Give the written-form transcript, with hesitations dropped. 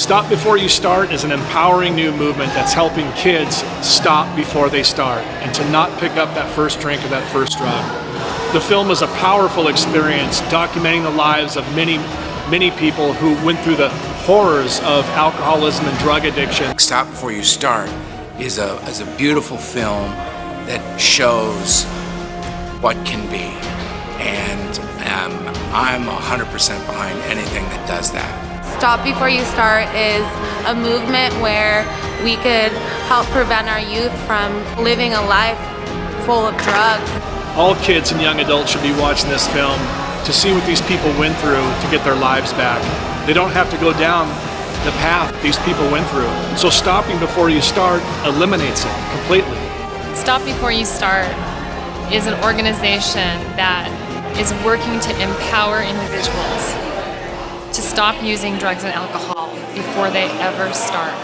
Stop Before You Start is an empowering new movement that's helping kids stop before they start and to not pick up that first drink or that first drug. The film is a powerful experience documenting the lives of many people who went through the horrors of alcoholism and drug addiction. Stop Before You Start is a beautiful film that shows what can be, and I'm 100% behind anything that does that. Stop Before You Start is a movement where we could help prevent our youth from living a life full of drugs. All kids and young adults should be watching this film to see what these people went through to get their lives back. They don't have to go down the path these people went through. And so Stopping Before You Start eliminates it completely. Stop Before You Start is an organization that is working to empower individuals to stop using drugs and alcohol before they ever start.